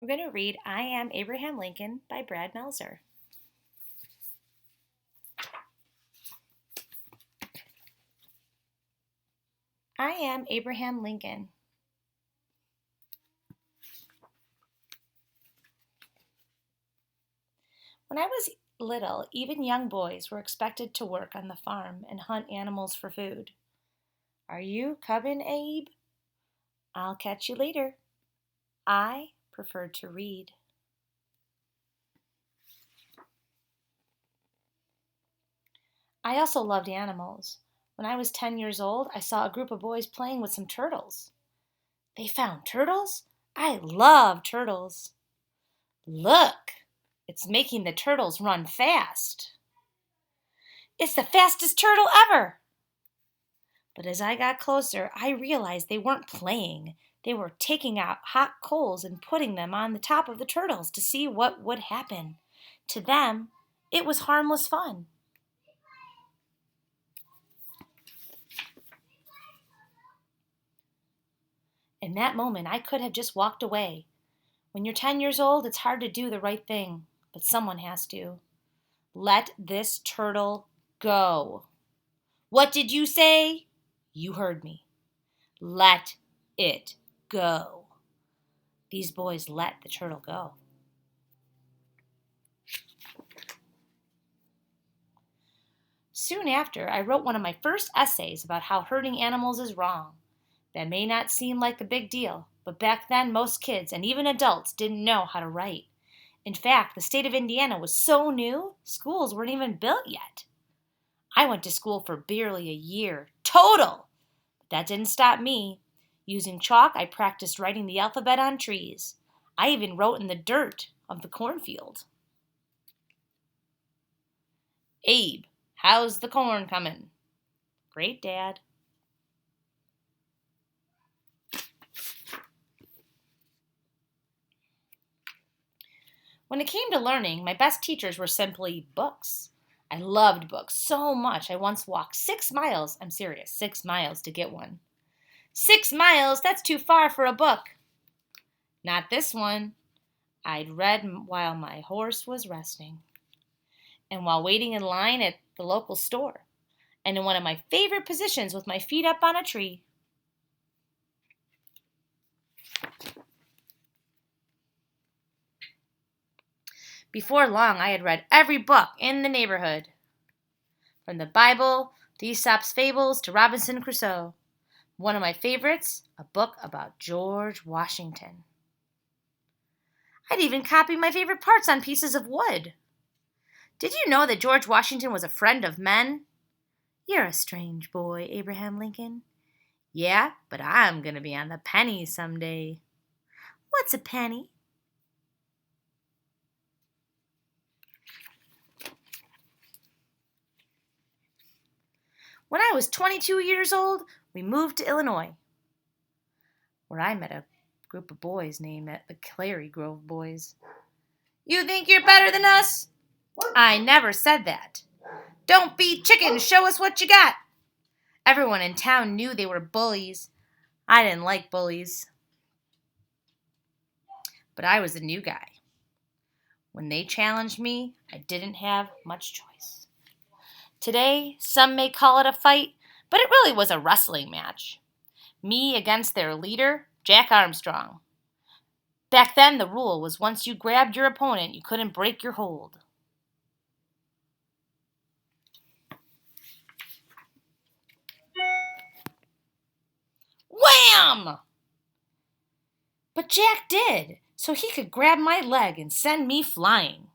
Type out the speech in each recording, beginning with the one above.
We're going to read I Am Abraham Lincoln by Brad Meltzer. I am Abraham Lincoln. When I was little, even young boys were expected to work on the farm and hunt animals for food. Are you coming, Abe? I'll catch you later. I preferred to read. I also loved animals. When I was 10 years old, I saw a group of boys playing with some turtles. They found turtles? I love turtles. Look, it's making the turtles run fast. It's the fastest turtle ever. But as I got closer, I realized they weren't playing. They were taking out hot coals and putting them on the top of the turtles to see what would happen. To them, it was harmless fun. In that moment, I could have just walked away. When you're 10 years old, it's hard to do the right thing, but someone has to. Let this turtle go. What did you say? You heard me. Let it go. These boys let the turtle go. Soon after, I wrote one of my first essays about how hurting animals is wrong. That may not seem like a big deal, but back then most kids and even adults didn't know how to write. In fact, the state of Indiana was so new, schools weren't even built yet. I went to school for barely a year, total! But that didn't stop me. Using chalk, I practiced writing the alphabet on trees. I even wrote in the dirt of the cornfield. Abe, how's the corn coming? Great, Dad. When it came to learning, my best teachers were simply books. I loved books so much I once walked 6 miles, I'm serious, 6 miles to get one. 6 miles? That's too far for a book. Not this one. I'd read while my horse was resting, and while waiting in line at the local store, and in one of my favorite positions with my feet up on a tree. Before long, I had read every book in the neighborhood, from the Bible to Aesop's Fables to Robinson Crusoe. One of my favorites, a book about George Washington. I'd even copied my favorite parts on pieces of wood. Did you know that George Washington was a friend of men? You're a strange boy, Abraham Lincoln. Yeah, but I'm going to be on the penny someday. What's a penny? When I was 22 years old, we moved to Illinois, where I met a group of boys named the Clary Grove Boys. You think you're better than us? I never said that. Don't be chicken, show us what you got. Everyone in town knew they were bullies. I didn't like bullies. But I was a new guy. When they challenged me, I didn't have much choice. Today, some may call it a fight, but it really was a wrestling match. Me against their leader, Jack Armstrong. Back then, the rule was once you grabbed your opponent, you couldn't break your hold. Wham! But Jack did, so he could grab my leg and send me flying.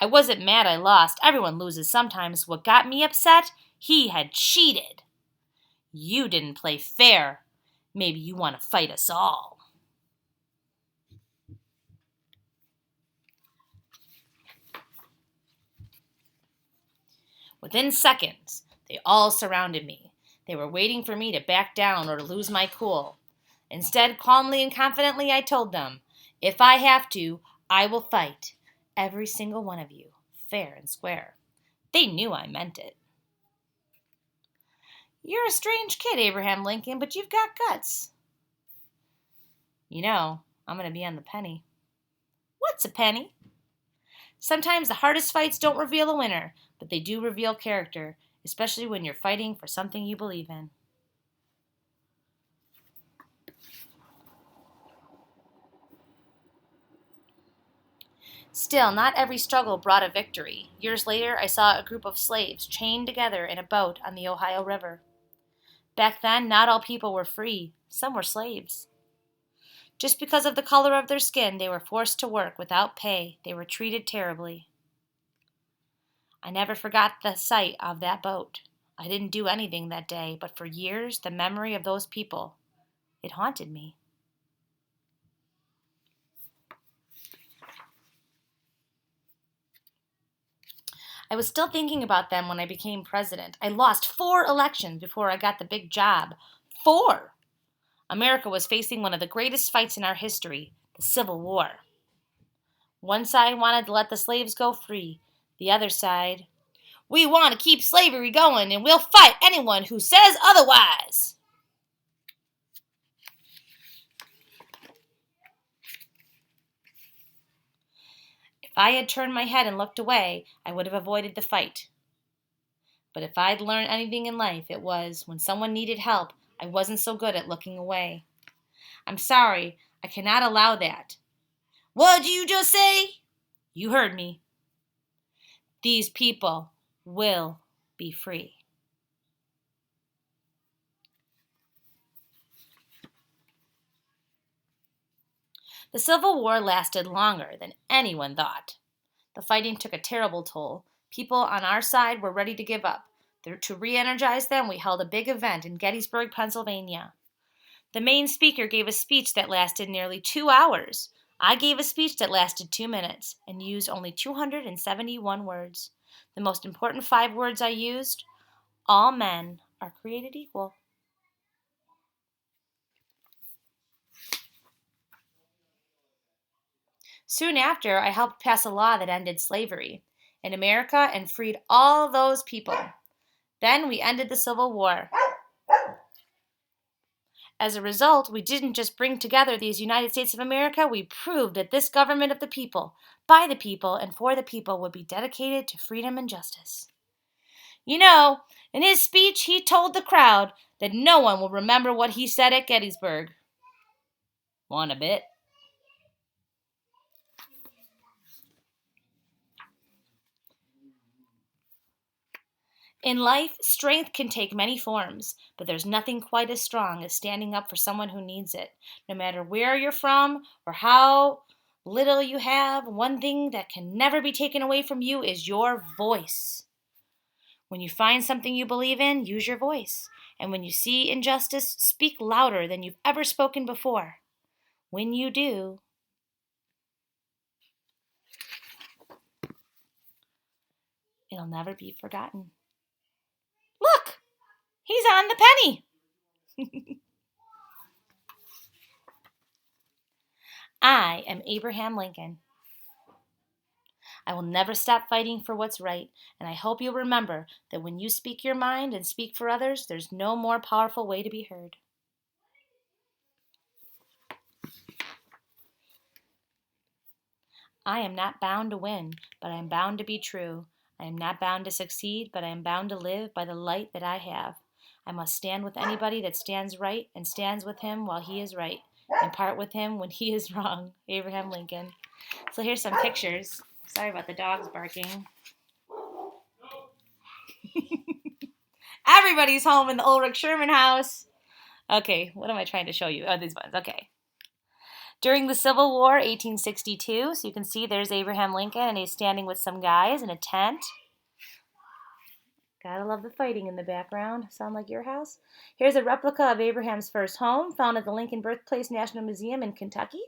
I wasn't mad I lost. Everyone loses sometimes. What got me upset? He had cheated. You didn't play fair. Maybe you want to fight us all. Within seconds, they all surrounded me. They were waiting for me to back down or to lose my cool. Instead, calmly and confidently, I told them, if I have to, I will fight. Every single one of you, fair and square. They knew I meant it. You're a strange kid, Abraham Lincoln, but you've got guts. You know, I'm going to be on the penny. What's a penny? Sometimes the hardest fights don't reveal a winner, but they do reveal character, especially when you're fighting for something you believe in. Still, not every struggle brought a victory. Years later, I saw a group of slaves chained together in a boat on the Ohio River. Back then, not all people were free. Some were slaves. Just because of the color of their skin, they were forced to work without pay. They were treated terribly. I never forgot the sight of that boat. I didn't do anything that day, but for years, the memory of those people, it haunted me. I was still thinking about them when I became president. I lost 4 elections before I got the big job. 4! America was facing one of the greatest fights in our history, the Civil War. One side wanted to let the slaves go free. The other side, we want to keep slavery going and we'll fight anyone who says otherwise. If I had turned my head and looked away, I would have avoided the fight. But if I'd learned anything in life, it was when someone needed help, I wasn't so good at looking away. I'm sorry, I cannot allow that. What'd you just say? You heard me. These people will be free. The Civil War lasted longer than anyone thought. The fighting took a terrible toll. People on our side were ready to give up. To re-energize them, we held a big event in Gettysburg, Pennsylvania. The main speaker gave a speech that lasted nearly 2 hours. I gave a speech that lasted 2 minutes and used only 271 words. The most important 5 words I used, all men are created equal. Soon after, I helped pass a law that ended slavery in America and freed all those people. Then we ended the Civil War. As a result, we didn't just bring together these United States of America, we proved that this government of the people, by the people, and for the people would be dedicated to freedom and justice. You know, in his speech, he told the crowd that no one will remember what he said at Gettysburg. Want a bit? In life, strength can take many forms, but there's nothing quite as strong as standing up for someone who needs it. No matter where you're from or how little you have, one thing that can never be taken away from you is your voice. When you find something you believe in, use your voice. And when you see injustice, speak louder than you've ever spoken before. When you do, it'll never be forgotten. Look! He's on the penny! I am Abraham Lincoln. I will never stop fighting for what's right, and I hope you'll remember that when you speak your mind and speak for others, there's no more powerful way to be heard. I am not bound to win, but I am bound to be true. I am not bound to succeed, but I am bound to live by the light that I have. I must stand with anybody that stands right and stands with him while he is right, and part with him when he is wrong. Abraham Lincoln. So here's some pictures. Sorry about the dogs barking. Everybody's home in the Ullrich Sherman house. Okay, what am I trying to show you? Oh, these ones. Okay. During the Civil War, 1862, so you can see there's Abraham Lincoln, and he's standing with some guys in a tent. Gotta love the fighting in the background. Sound like your house? Here's a replica of Abraham's first home, found at the Lincoln Birthplace National Museum in Kentucky.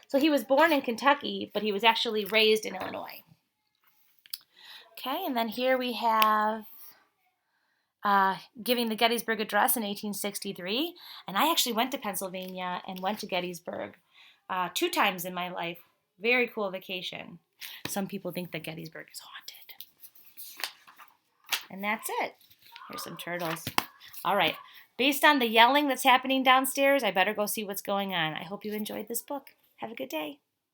So he was born in Kentucky, but he was actually raised in Illinois. Okay, and then here we have giving the Gettysburg Address in 1863. And I actually went to Pennsylvania and went to Gettysburg 2 times in my life. Very cool vacation. Some people think that Gettysburg is haunted. And that's it. Here's some turtles. All right, Based on the yelling that's happening downstairs, I better go see what's going on. I hope you enjoyed this book. Have a good day.